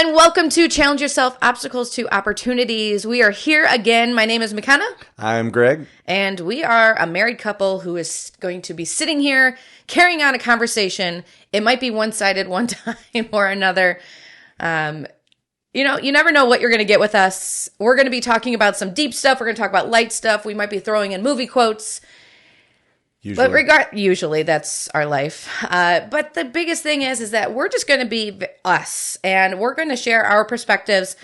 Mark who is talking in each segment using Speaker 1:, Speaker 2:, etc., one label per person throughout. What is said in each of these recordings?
Speaker 1: And welcome to Challenge Yourself, Obstacles to Opportunities. We are here again. My name is McKenna.
Speaker 2: I'm Greg.
Speaker 1: And we are a married couple who is going to be sitting here carrying on a conversation. It might be one-sided one time or another. You never know what you're going to get with us. We're going to be talking about some deep stuff. We're going to talk about light stuff. We might be throwing in movie quotes. Usually that's our life. But the biggest thing is that we're just going to be us, and we're going to share our perspectives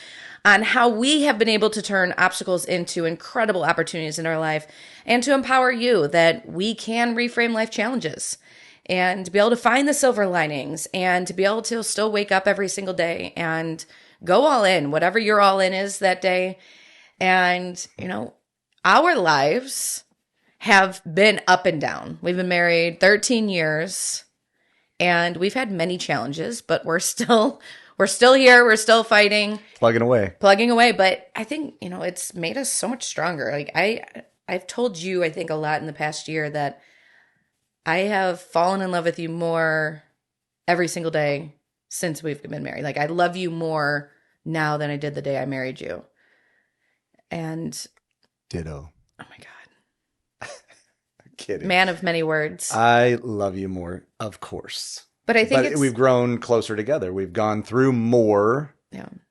Speaker 1: on how we have been able to turn obstacles into incredible opportunities in our life, and to empower you that we can reframe life challenges and be able to find the silver linings and to be able to still wake up every single day and go all in, whatever your all in is that day. And, our lives have been up and down. We've been married 13 years and we've had many challenges, but we're still here. We're still fighting. Plugging away. But I think, it's made us so much stronger. Like I've told you, I think a lot in the past year that I have fallen in love with you more every single day since we've been married. Like I love you more now than I did the day I married you. And
Speaker 2: ditto.
Speaker 1: Oh my God.
Speaker 2: Kidding.
Speaker 1: Man of many words.
Speaker 2: I love you more, of course.
Speaker 1: But I think
Speaker 2: we've grown closer together. We've gone through more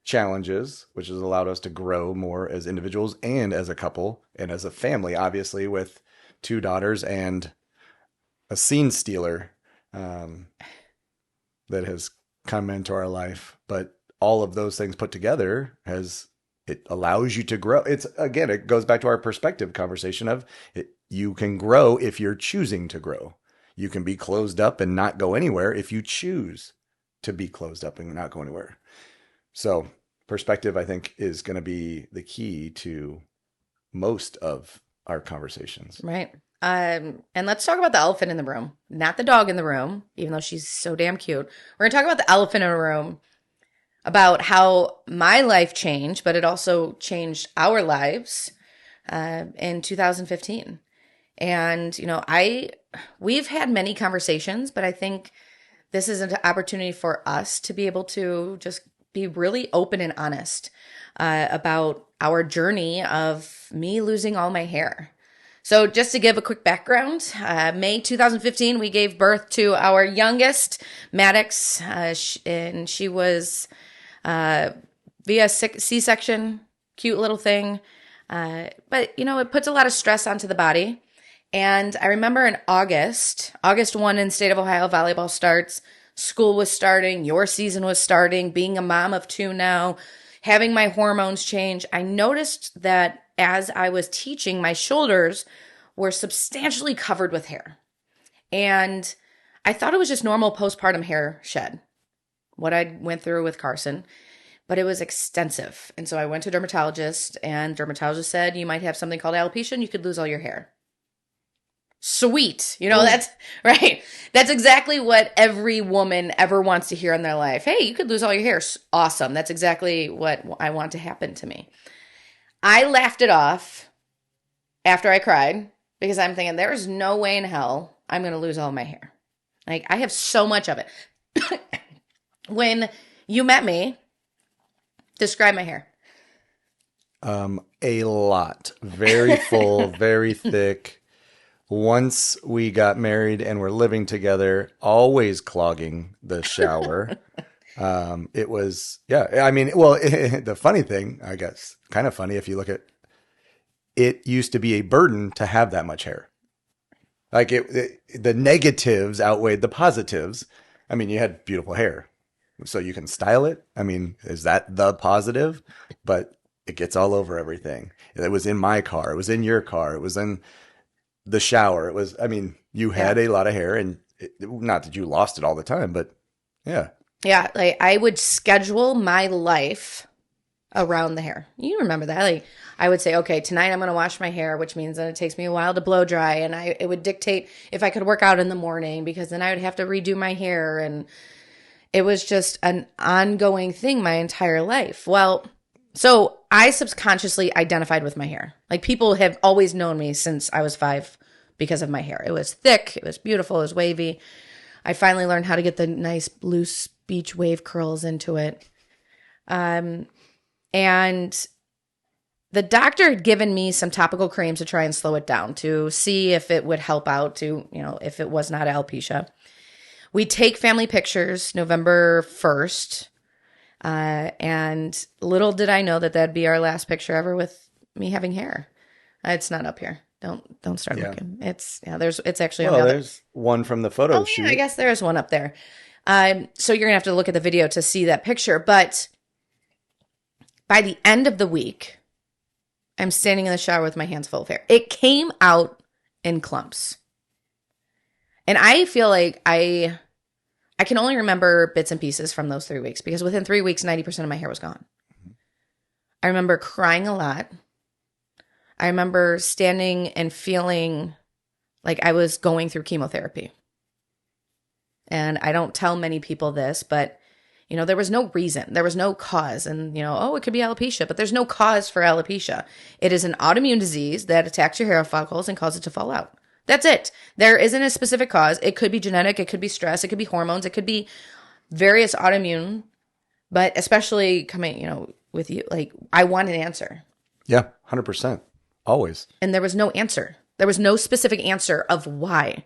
Speaker 2: challenges, which has allowed us to grow more as individuals and as a couple and as a family, obviously, with 2 daughters and a scene stealer that has come into our life. But all of those things put together it allows you to grow. It goes back to our perspective conversation of it. You can grow if you're choosing to grow. You can be closed up and not go anywhere if you choose to be closed up and not go anywhere. So perspective, I think, is going to be the key to most of our conversations.
Speaker 1: Right. And let's talk about the elephant in the room, not the dog in the room, even though she's so damn cute. We're going to talk about the elephant in the room, about how my life changed, but it also changed our lives in 2015. And, we've had many conversations, but I think this is an opportunity for us to be able to just be really open and honest about our journey of me losing all my hair. So just to give a quick background, May 2015, we gave birth to our youngest, Maddox, and she was via C-section, cute little thing. But, it puts a lot of stress onto the body. And I remember in August 1 in the state of Ohio, volleyball starts, school was starting, your season was starting, being a mom of 2 now, having my hormones change. I noticed that as I was teaching, my shoulders were substantially covered with hair. And I thought it was just normal postpartum hair shed, what I went through with Carson, but it was extensive. And so I went to a dermatologist, and dermatologist said, you might have something called alopecia and you could lose all your hair. Sweet. That's right. That's exactly what every woman ever wants to hear in their life. Hey, you could lose all your hair. Awesome. That's exactly what I want to happen to me. I laughed it off after I cried because I'm thinking there is no way in hell I'm going to lose all my hair. Like, I have so much of it. When you met me, describe my hair.
Speaker 2: A lot. Very full, very thick. Once we got married and were living together, always clogging the shower. It was, the funny thing, I guess, kind of funny if you look at it, used to be a burden to have that much hair. Like the negatives outweighed the positives. I mean, you had beautiful hair, so you can style it. I mean, is that the positive? But it gets all over everything. It was in my car. It was in your car. It was in the shower. You had a lot of hair, and not that you lost it all the time, but yeah.
Speaker 1: Yeah, like I would schedule my life around the hair. You remember that? Like I would say, okay, tonight I'm going to wash my hair, which means that it takes me a while to blow dry, and it would dictate if I could work out in the morning because then I would have to redo my hair, and it was just an ongoing thing my entire life. Well, so I subconsciously identified with my hair. Like people have always known me since I was 5 because of my hair. It was thick, it was beautiful, it was wavy. I finally learned how to get the nice loose beach wave curls into it. And the doctor had given me some topical creams to try and slow it down, to see if it would help out, to, if it was not alopecia. We take family pictures November 1st. And little did I know that that'd be our last picture ever with me having hair. It's not up here. Don't start looking. It's actually on
Speaker 2: there's one from the photo shoot.
Speaker 1: Yeah, I guess there's one up there. So you're gonna have to look at the video to see that picture. But by the end of the week, I'm standing in the shower with my hands full of hair. It came out in clumps. And I feel like I can only remember bits and pieces from those 3 weeks, because within 3 weeks, 90% of my hair was gone. I remember crying a lot. I remember standing and feeling like I was going through chemotherapy. And I don't tell many people this, but, there was no reason. There was no cause. And, it could be alopecia, but there's no cause for alopecia. It is an autoimmune disease that attacks your hair follicles and causes it to fall out. That's it. There isn't a specific cause. It could be genetic. It could be stress. It could be hormones. It could be various autoimmune. But especially coming, with you, like, I want an answer.
Speaker 2: Yeah, 100%. Always.
Speaker 1: And there was no answer. There was no specific answer of why.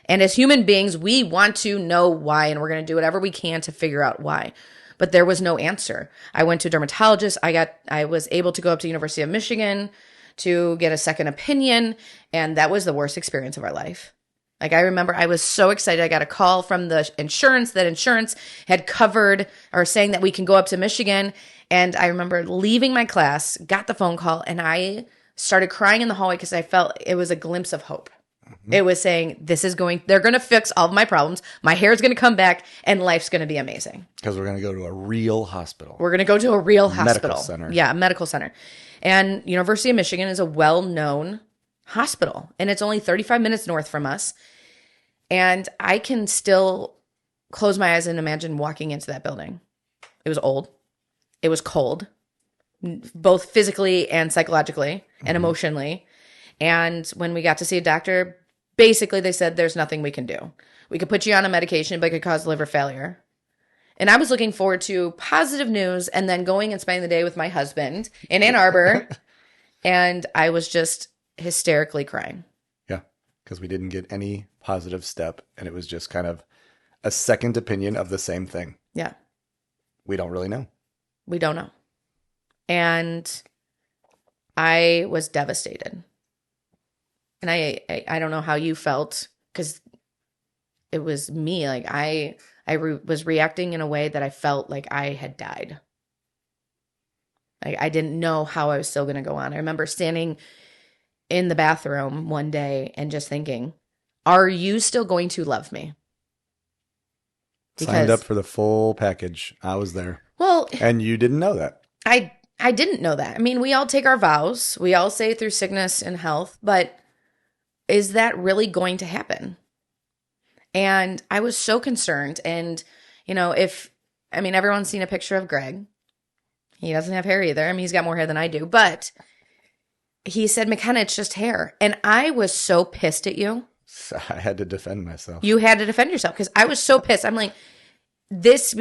Speaker 1: And as human beings, we want to know why, and we're going to do whatever we can to figure out why. But there was no answer. I went to a dermatologist. I was able to go up to University of Michigan to get a second opinion, and that was the worst experience of our life. Like, I remember I was so excited. I got a call from the insurance that insurance had covered, or saying that we can go up to Michigan. And I remember leaving my class, got the phone call, and I started crying in the hallway because I felt it was a glimpse of hope. Mm-hmm. It was saying, they're going to fix all of my problems. My hair is going to come back and life's going to be amazing.
Speaker 2: Because we're going to go to a real hospital.
Speaker 1: We're going to go to a real hospital.
Speaker 2: Medical center.
Speaker 1: Yeah, a medical center. And University of Michigan is a well-known hospital. And it's only 35 minutes north from us. And I can still close my eyes and imagine walking into that building. It was old. It was cold, both physically and psychologically and emotionally. And when we got to see a doctor, basically they said, there's nothing we can do. We could put you on a medication, but it could cause liver failure. And I was looking forward to positive news and then going and spending the day with my husband in Ann Arbor. And I was just hysterically crying.
Speaker 2: Yeah, because we didn't get any positive step. And it was just kind of a second opinion of the same thing.
Speaker 1: Yeah.
Speaker 2: We don't really know.
Speaker 1: We don't know. And I was devastated. And I don't know how you felt, because it was me. Like, I was reacting in a way that I felt like I had died. I didn't know how I was still going to go on. I remember standing in the bathroom one day and just thinking, are you still going to love me?
Speaker 2: Signed up for the full package. I was there.
Speaker 1: Well,
Speaker 2: and you didn't know that.
Speaker 1: I didn't know that. I mean, we all take our vows. We all say through sickness and health, but is that really going to happen? And I was so concerned. And, everyone's seen a picture of Greg. He doesn't have hair either. I mean, he's got more hair than I do. But he said, McKenna, it's just hair. And I was so pissed at you.
Speaker 2: I had to defend myself.
Speaker 1: You had to defend yourself because I was so pissed. I'm like, because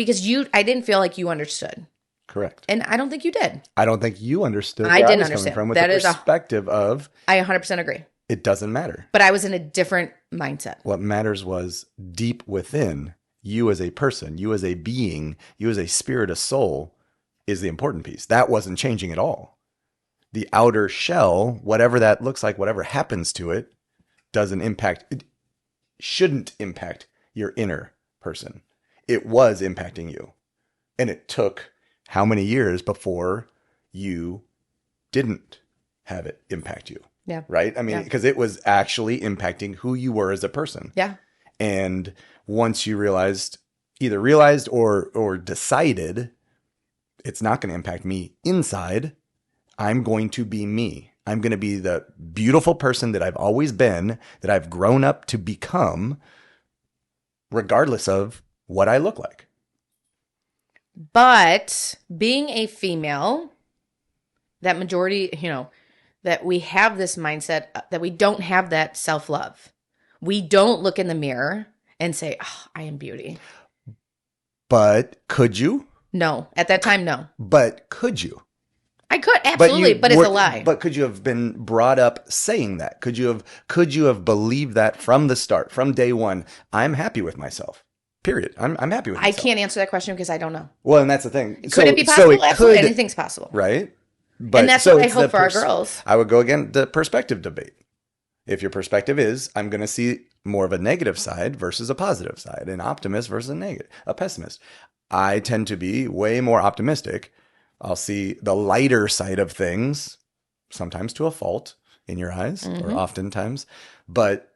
Speaker 1: I didn't feel like you understood.
Speaker 2: Correct.
Speaker 1: And I don't think you did.
Speaker 2: I don't think you understood.
Speaker 1: I didn't understand.
Speaker 2: From with that the perspective of.
Speaker 1: I 100% agree.
Speaker 2: It doesn't matter.
Speaker 1: But I was in a different mindset.
Speaker 2: What matters was deep within you as a person, you as a being, you as a spirit, a soul, is the important piece. That wasn't changing at all. The outer shell, whatever that looks like, whatever happens to it, doesn't impact, it shouldn't impact your inner person. It was impacting you. And it took how many years before you didn't have it impact you?
Speaker 1: Yeah.
Speaker 2: Right? I mean, because it was actually impacting who you were as a person.
Speaker 1: Yeah.
Speaker 2: And once you either realized or decided it's not going to impact me inside, I'm going to be me. I'm going to be the beautiful person that I've always been, that I've grown up to become, regardless of what I look like.
Speaker 1: But being a female, that majority, that we have this mindset that we don't have that self-love. We don't look in the mirror and say, oh, I am beauty.
Speaker 2: But could you?
Speaker 1: No. At that time, no.
Speaker 2: But could you?
Speaker 1: I could, absolutely, but it's a lie.
Speaker 2: But could you have been brought up saying that? Could you have believed that from the start, from day one? I'm happy with myself. Period. I'm happy with myself.
Speaker 1: I can't answer that question because I don't know.
Speaker 2: Well, and that's the thing.
Speaker 1: Could it be possible? Absolutely. Anything's possible.
Speaker 2: Right? But,
Speaker 1: and that's what I hope for our girls.
Speaker 2: I would go again, the perspective debate. If your perspective is, I'm going to see more of a negative side versus a positive side, an optimist versus a pessimist. I tend to be way more optimistic. I'll see the lighter side of things, sometimes to a fault in your eyes, or oftentimes. But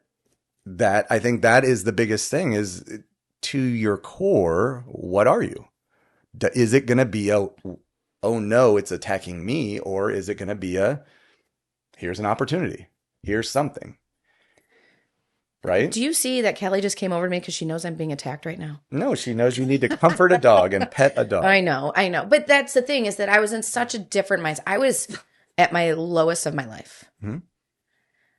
Speaker 2: I think that is the biggest thing is to your core, what are you? Is it going to be oh no, it's attacking me? Or is it going to be here's an opportunity. Here's something. Right?
Speaker 1: Do you see that Kelly just came over to me because she knows I'm being attacked right now?
Speaker 2: No, she knows you need to comfort a dog and pet a dog.
Speaker 1: I know. But that's the thing is that I was in such a different mindset. I was at my lowest of my life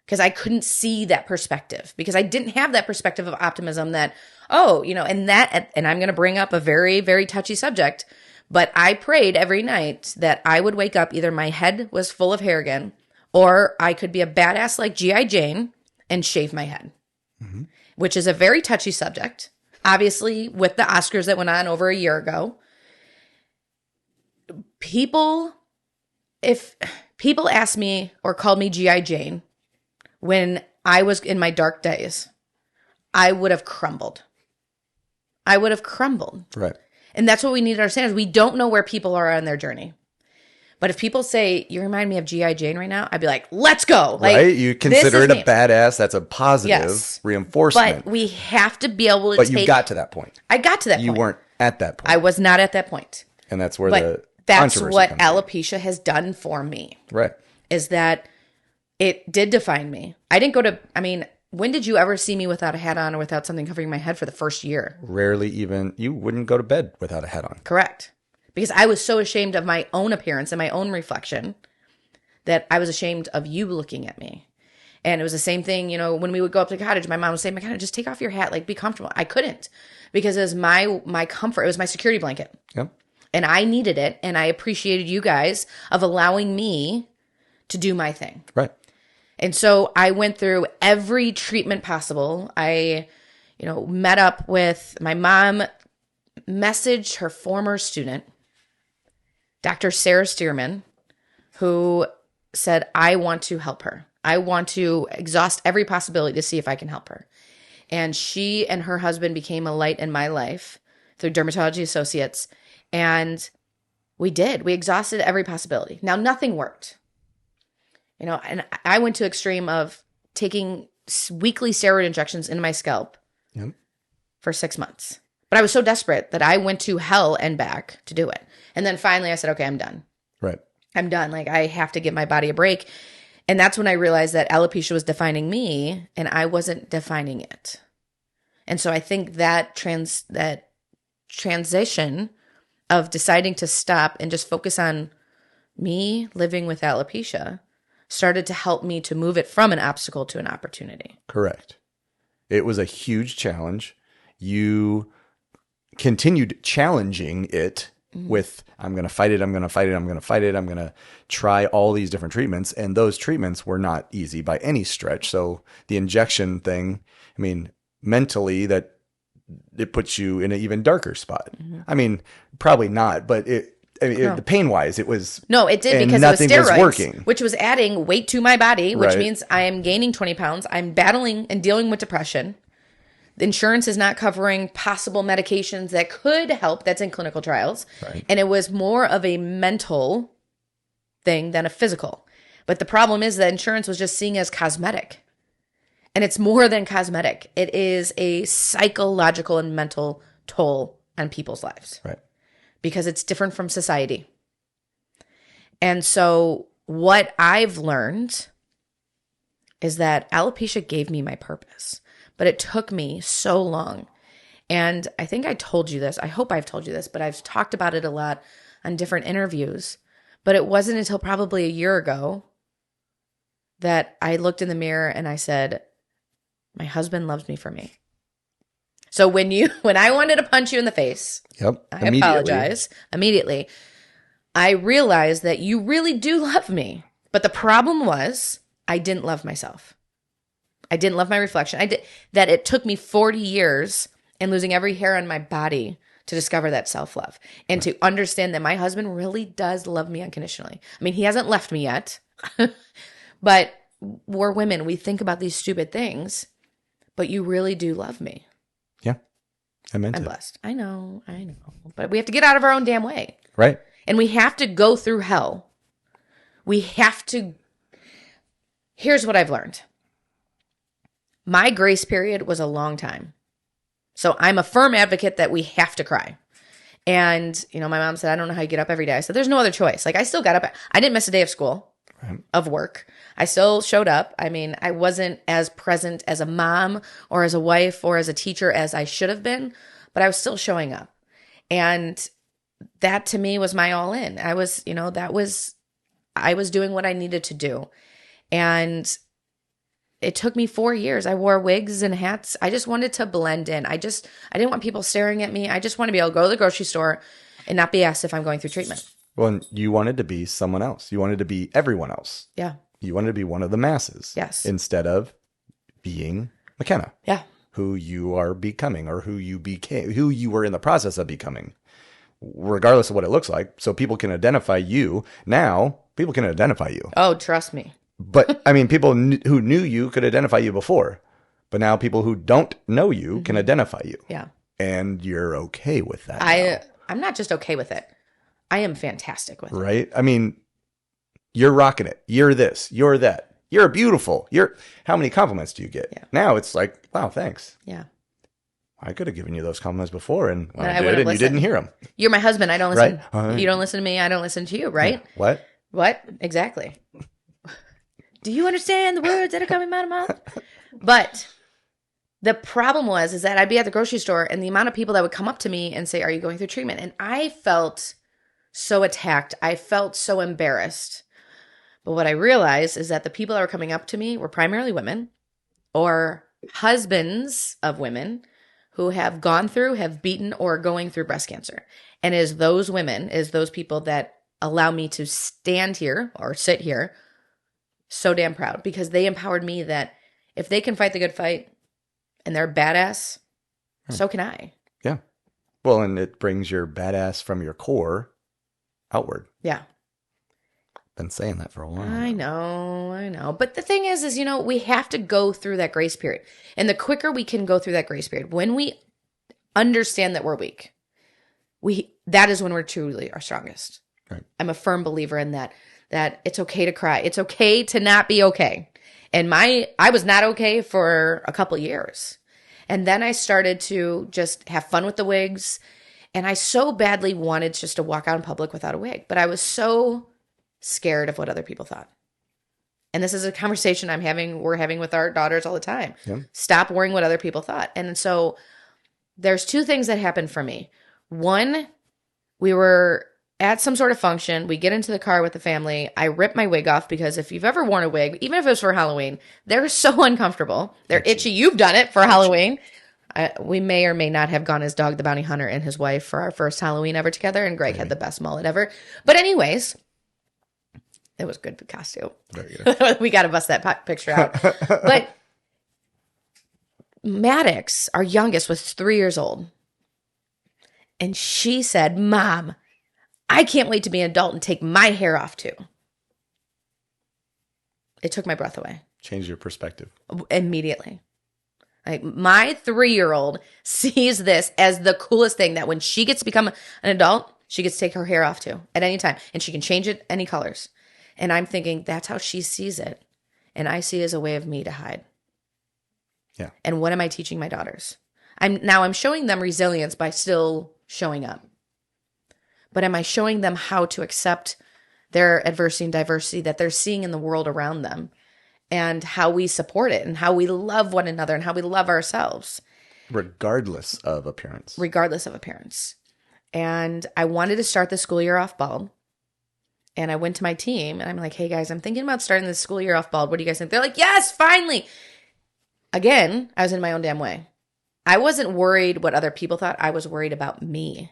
Speaker 1: because I couldn't see that perspective because I didn't have that perspective of optimism that, and I'm going to bring up a very, very touchy subject, but I prayed every night that I would wake up, either my head was full of hair again, or I could be a badass like G.I. Jane and shave my head. Which is a very touchy subject. Obviously, with the Oscars that went on over a year ago, if people asked me or called me G.I. Jane when I was in my dark days, I would have crumbled.
Speaker 2: Right.
Speaker 1: And that's what we need to understand is we don't know where people are on their journey. But if people say, you remind me of G.I. Jane right now, I'd be like, let's go. Like,
Speaker 2: right? You consider it a badass. That's a positive reinforcement.
Speaker 1: But we have to be able to
Speaker 2: But you got to that point.
Speaker 1: I got to that point.
Speaker 2: You weren't at that point.
Speaker 1: I was not at that point.
Speaker 2: And that's where
Speaker 1: that's what alopecia has done for me.
Speaker 2: Right.
Speaker 1: Is that it did define me. I didn't go to, when did you ever see me without a hat on or without something covering my head for the first year?
Speaker 2: Rarely even. You wouldn't go to bed without a hat on.
Speaker 1: Correct. Because I was so ashamed of my own appearance and my own reflection that I was ashamed of you looking at me. And it was the same thing, when we would go up to the cottage, my mom would say, McKenna, just take off your hat, like be comfortable. I couldn't because it was my comfort. It was my security blanket.
Speaker 2: Yep.
Speaker 1: And I needed it. And I appreciated you guys of allowing me to do my thing.
Speaker 2: Right.
Speaker 1: And so I went through every treatment possible. I, met up with my mom, messaged her former student, Dr. Sarah Stearman, who said, I want to help her. I want to exhaust every possibility to see if I can help her. And she and her husband became a light in my life through Dermatology Associates. And we did. We exhausted every possibility. Now, nothing worked. And I went to extreme of taking weekly steroid injections into my scalp for 6 months. But I was so desperate that I went to hell and back to do it. And then finally I said, okay, I'm done.
Speaker 2: Right.
Speaker 1: I'm done. Like I have to give my body a break. And that's when I realized that alopecia was defining me and I wasn't defining it. And so I think that transition of deciding to stop and just focus on me living with alopecia started to help me to move it from an obstacle to an opportunity.
Speaker 2: Correct. It was a huge challenge. You continued challenging it with, I'm going to fight it, I'm going to fight it, I'm going to fight it, I'm going to try all these different treatments. And those treatments were not easy by any stretch. So the injection thing, mentally that it puts you in an even darker spot. Probably not, but the pain-wise, it was... No,
Speaker 1: it did because it was steroids, which was adding weight to my body, which means I am gaining 20 pounds. I'm battling and dealing with depression. The insurance is not covering possible medications that could help. That's in clinical trials.
Speaker 2: Right.
Speaker 1: And it was more of a mental thing than a physical. But the problem is that insurance was just seeing as cosmetic. And it's more than cosmetic. It is a psychological and mental toll on people's lives.
Speaker 2: Right.
Speaker 1: Because it's different from society. And so what I've learned is that alopecia gave me my purpose. But it took me so long. And I think I told you this. I hope I've told you this, but I've talked about it a lot on different interviews. But it wasn't until probably a year ago that I looked in the mirror and I said, my husband loves me for me. So when I wanted to punch you in the face, I apologize immediately. I realized that you really do love me. But the problem was I didn't love myself. I didn't love my reflection. That it took me 40 years and losing every hair on my body to discover that self-love and to understand that my husband really does love me unconditionally. I mean, he hasn't left me yet, but we're women. We think about these stupid things, but you really do love me.
Speaker 2: Yeah. I'm
Speaker 1: blessed. I know. But we have to get out of our own damn way.
Speaker 2: Right.
Speaker 1: And we have to go through hell. Here's what I've learned. My grace period was a long time. So I'm a firm advocate that we have to cry. And, my mom said, I don't know how you get up every day. I said, there's no other choice. Like, I still got up. I didn't miss a day of school, of work. I still showed up. I mean, I wasn't as present as a mom or as a wife or as a teacher as I should have been, but I was still showing up. And that to me was my all in. I was doing what I needed to do. And it took me 4 years. I wore wigs and hats. I just wanted to blend in. I didn't want people staring at me. I just wanted to be able to go to the grocery store and not be asked if I'm going through treatment.
Speaker 2: Well, and you wanted to be someone else. You wanted to be everyone else.
Speaker 1: Yeah.
Speaker 2: You wanted to be one of the masses.
Speaker 1: Yes.
Speaker 2: Instead of being McKenna.
Speaker 1: Yeah.
Speaker 2: Who you are becoming or who you became, who you were in the process of becoming, regardless of what it looks like. So people can identify you. Now, people can identify you.
Speaker 1: Oh, trust me.
Speaker 2: But I mean, people who knew you could identify you before, but now people who don't know you can identify you.
Speaker 1: Yeah.
Speaker 2: And you're okay with that.
Speaker 1: I'm not just okay with it. I am fantastic with it.
Speaker 2: Right? I mean, you're rocking it. You're this, you're that. You're beautiful. How many compliments do you get? Yeah. Now it's like, wow, thanks.
Speaker 1: Yeah.
Speaker 2: I could have given you those compliments before and
Speaker 1: I
Speaker 2: did, and you didn't hear them.
Speaker 1: You're my husband. I don't listen.
Speaker 2: Right?
Speaker 1: You don't listen to me. I don't listen to you, right?
Speaker 2: Yeah.
Speaker 1: What? Exactly. Do you understand the words that are coming out of my mouth? But the problem is that I'd be at the grocery store and the amount of people that would come up to me and say, are you going through treatment? And I felt so attacked. I felt so embarrassed. But what I realized is that the people that were coming up to me were primarily women or husbands of women who have gone through, have beaten, or are going through breast cancer. And it is those women, those people that allow me to stand here or sit here so damn proud because they empowered me that if they can fight the good fight and they're badass, so can I.
Speaker 2: Yeah. Well, and it brings your badass from your core outward.
Speaker 1: Yeah.
Speaker 2: Been saying that for a while.
Speaker 1: I know. But the thing is, we have to go through that grace period. And the quicker we can go through that grace period, when we understand that we're weak, that is when we're truly our strongest.
Speaker 2: Right.
Speaker 1: I'm a firm believer in that it's okay to cry. It's okay to not be okay. And I was not okay for a couple years. And then I started to just have fun with the wigs. And I so badly wanted just to walk out in public without a wig. But I was so scared of what other people thought. And this is a conversation we're having with our daughters all the time.
Speaker 2: Yeah.
Speaker 1: Stop worrying what other people thought. And so there's two things that happened for me. One, we were at some sort of function. We get into the car with the family. I rip my wig off because if you've ever worn a wig, even if it was for Halloween, they're so uncomfortable. They're itchy. You've done it for Halloween. We may or may not have gone as Dog the Bounty Hunter and his wife for our first Halloween ever together. And Greg had the best mullet ever. But anyways, it was a good costume. Very good. We got to bust that picture out. But Maddox, our youngest, was 3 years old. And she said, Mom, I can't wait to be an adult and take my hair off too. It took my breath away.
Speaker 2: Change your perspective.
Speaker 1: Immediately. Like my 3-year-old sees this as the coolest thing that when she gets to become an adult, she gets to take her hair off too at any time. And she can change it any colors. And I'm thinking that's how she sees it. And I see it as a way of me to hide.
Speaker 2: Yeah.
Speaker 1: And what am I teaching my daughters? I'm showing them resilience by still showing up. But am I showing them how to accept their adversity and diversity that they're seeing in the world around them and how we support it and how we love one another and how we love ourselves?
Speaker 2: Regardless of appearance.
Speaker 1: And I wanted to start the school year off bald. And I went to my team and I'm like, hey guys, I'm thinking about starting the school year off bald. What do you guys think? They're like, yes, finally. Again, I was in my own damn way. I wasn't worried what other people thought. I was worried about me.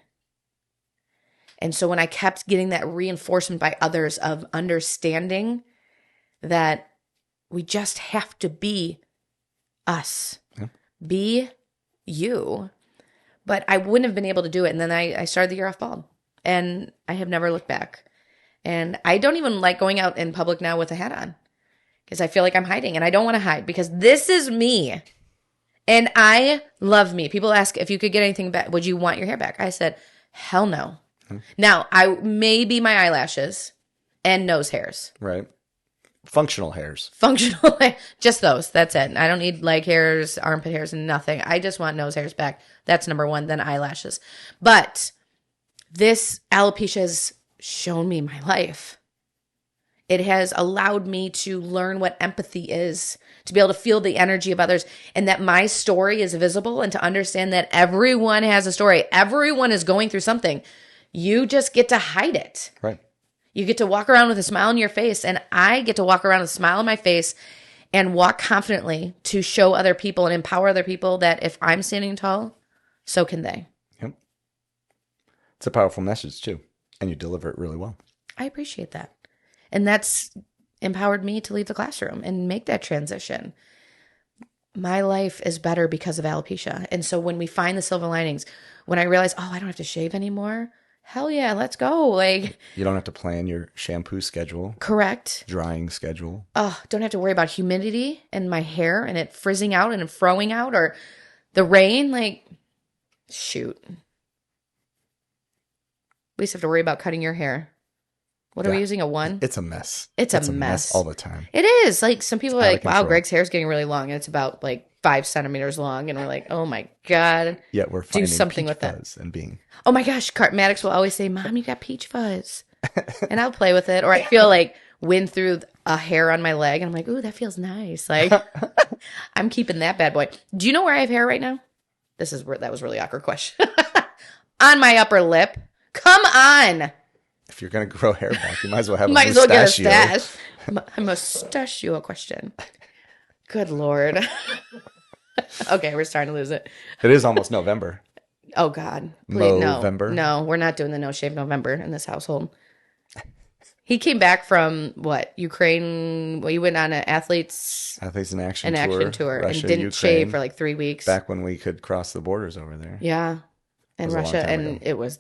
Speaker 1: And so when I kept getting that reinforcement by others of understanding that we just have to be us, be you. But I wouldn't have been able to do it. And then I started the year off bald. And I have never looked back. And I don't even like going out in public now with a hat on. Because I feel like I'm hiding. And I don't want to hide. Because this is me. And I love me. People ask if you could get anything back, would you want your hair back? I said, hell no. Now, maybe my eyelashes and nose hairs.
Speaker 2: Right. Functional hairs.
Speaker 1: Functional, just those. That's it. I don't need leg hairs, armpit hairs, and nothing. I just want nose hairs back. That's number one, then eyelashes. But this alopecia has shown me my life. It has allowed me to learn what empathy is, to be able to feel the energy of others, and that my story is visible, and to understand that everyone has a story. Everyone is going through something. You just get to hide it.
Speaker 2: Right.
Speaker 1: You get to walk around with a smile on your face, and I get to walk around with a smile on my face and walk confidently to show other people and empower other people that if I'm standing tall, so can they.
Speaker 2: Yep. It's a powerful message too, and you deliver it really well.
Speaker 1: I appreciate that. And that's empowered me to leave the classroom and make that transition. My life is better because of alopecia. And so when we find the silver linings, when I realize, oh, I don't have to shave anymore, hell yeah, let's go. Like,
Speaker 2: you don't have to plan your shampoo schedule.
Speaker 1: Correct.
Speaker 2: Drying schedule.
Speaker 1: Oh, don't have to worry about humidity and my hair and it frizzing out and throwing out or the rain. Like, shoot. We used to have to worry about cutting your hair. What are we using, a 1?
Speaker 2: It's a mess.
Speaker 1: It's a mess
Speaker 2: all the time.
Speaker 1: It is. Like, some people are like, wow, Greg's hair is getting really long. And it's about like 5 centimeters long. And we're like, oh my God.
Speaker 2: Yeah, we're finding
Speaker 1: do something with that.
Speaker 2: And being.
Speaker 1: Oh my gosh. Maddox will always say, Mom, you got peach fuzz. And I'll play with it. Or I feel like wind through a hair on my leg. And I'm like, ooh, that feels nice. Like, I'm keeping that bad boy. Do you know where I have hair right now? That was a really awkward question. On my upper lip. Come on.
Speaker 2: If you're going to grow hair back, you might as well have
Speaker 1: might
Speaker 2: a
Speaker 1: as well get a
Speaker 2: mustachio.
Speaker 1: stash. A mustachio question. Good Lord. Okay, we're starting to lose it.
Speaker 2: It is almost November.
Speaker 1: Oh, God. Please,
Speaker 2: November?
Speaker 1: No, we're not doing the No Shave November in this household. He came back from, what, Ukraine? Well, you went on an athletes
Speaker 2: in Action tour.
Speaker 1: Russia, and didn't
Speaker 2: Ukraine,
Speaker 1: shave for like 3 weeks.
Speaker 2: Back when we could cross the borders over there.
Speaker 1: Yeah. And Russia, and
Speaker 2: ago.
Speaker 1: it was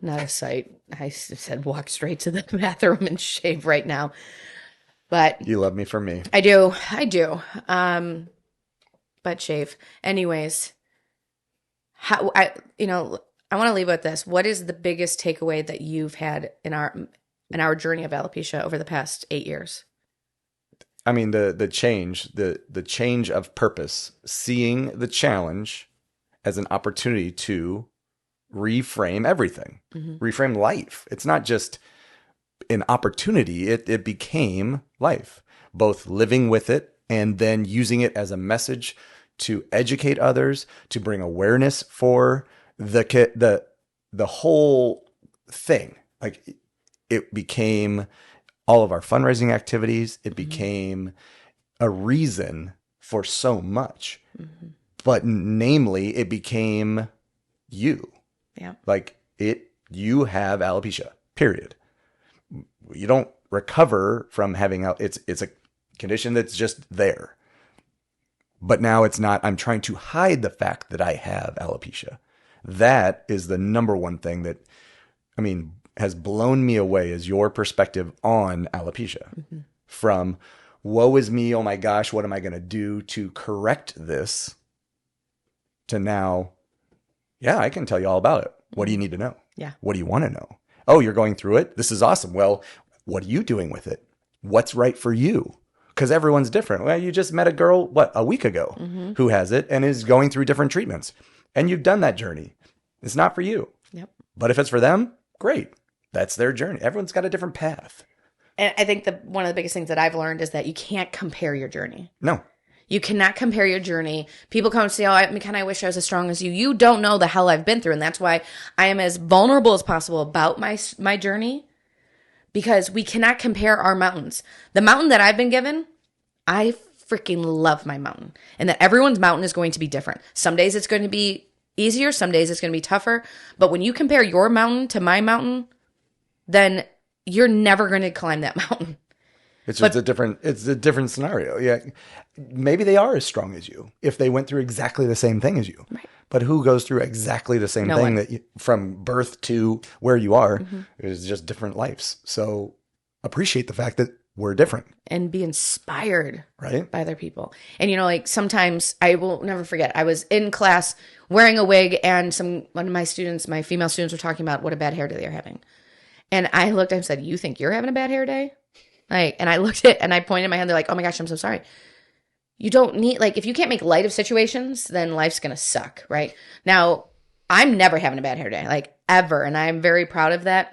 Speaker 1: not a sight. I said walk straight to the bathroom and shave right now. But
Speaker 2: you love me for me.
Speaker 1: I do. But shave. Anyways, I want to leave with this. What is the biggest takeaway that you've had in our journey of alopecia over the past 8 years?
Speaker 2: I mean, the change of purpose, seeing the challenge as an opportunity to reframe everything, reframe life. It's not just an opportunity. It became life, both living with it and then using it as a message to educate others, to bring awareness for the whole thing. Like, it became all of our fundraising activities. It became a reason for so much, but namely it became you.
Speaker 1: Yeah.
Speaker 2: Like, you have alopecia, period. You don't recover from having it's a condition that's just there. But now it's not, I'm trying to hide the fact that I have alopecia. That is the number one thing that, has blown me away, is your perspective on alopecia. From, woe is me, oh my gosh, what am I going to do to correct this? To now, yeah, I can tell you all about it. What do you need to know?
Speaker 1: Yeah.
Speaker 2: What do you want to know? Oh, you're going through it? This is awesome. Well, what are you doing with it? What's right for you? Because everyone's different. Well, you just met a girl, a week ago, who has it and is going through different treatments. And you've done that journey. It's not for you.
Speaker 1: Yep.
Speaker 2: But if it's for them, great. That's their journey. Everyone's got a different path.
Speaker 1: And I think one of the biggest things that I've learned is that you can't compare your journey.
Speaker 2: No.
Speaker 1: You cannot compare your journey. People come and say, oh, McKenna, I wish I was as strong as you. You don't know the hell I've been through. And that's why I am as vulnerable as possible about my journey, because we cannot compare our mountains. The mountain that I've been given, I freaking love my mountain, and that everyone's mountain is going to be different. Some days it's going to be easier. Some days it's going to be tougher. But when you compare your mountain to my mountain, then you're never going to climb that mountain.
Speaker 2: It's a different scenario. Yeah. Maybe they are as strong as you if they went through exactly the same thing as you. Right. But who goes through exactly the same thing that from birth to where you are is just different lives. So appreciate the fact that we're different. And
Speaker 1: be inspired by other people. And, like sometimes I will never forget, I was in class wearing a wig and one of my students, my female students, were talking about what a bad hair day they're having. And I looked at him and said, you think you're having a bad hair day? And I looked at and I pointed my hand. They're like, oh my gosh, I'm so sorry. You don't need, if you can't make light of situations, then life's going to suck, right? Now, I'm never having a bad hair day, ever. And I'm very proud of that.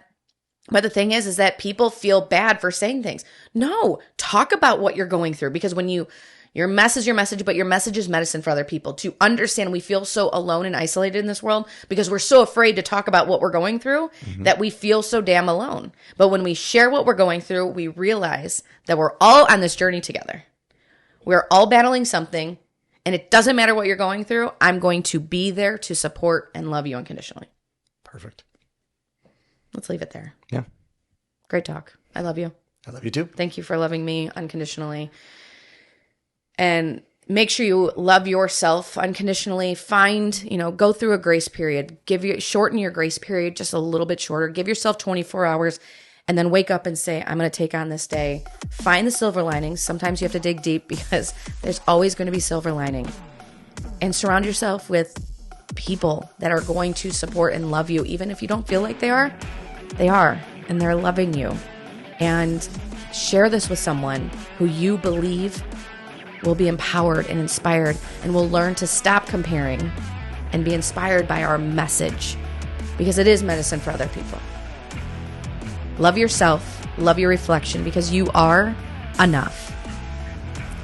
Speaker 1: But the thing is that people feel bad for saying things. No, talk about what you're going through, because when your mess is your message, but your message is medicine for other people. To understand, we feel so alone and isolated in this world because we're so afraid to talk about what we're going through that we feel so damn alone. But when we share what we're going through, we realize that we're all on this journey together. We're all battling something, and it doesn't matter what you're going through. I'm going to be there to support and love you unconditionally.
Speaker 2: Perfect.
Speaker 1: Let's leave it there.
Speaker 2: Yeah.
Speaker 1: Great talk. I love you.
Speaker 2: I love you too.
Speaker 1: Thank you for loving me unconditionally. And make sure you love yourself unconditionally. Go through a grace period. Shorten your grace period just a little bit shorter. Give yourself 24 hours and then wake up and say, I'm going to take on this day. Find the silver linings. Sometimes you have to dig deep because there's always going to be silver lining. And surround yourself with people that are going to support and love you. Even if you don't feel like they are, and they're loving you. And share this with someone who you believe will be empowered and inspired and will learn to stop comparing and be inspired by our message, because it is medicine for other people. Love yourself, love your reflection, because you are enough.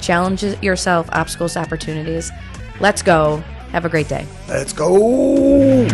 Speaker 1: Challenge yourself, obstacles, opportunities. Let's go. Have a great day.
Speaker 2: Let's go.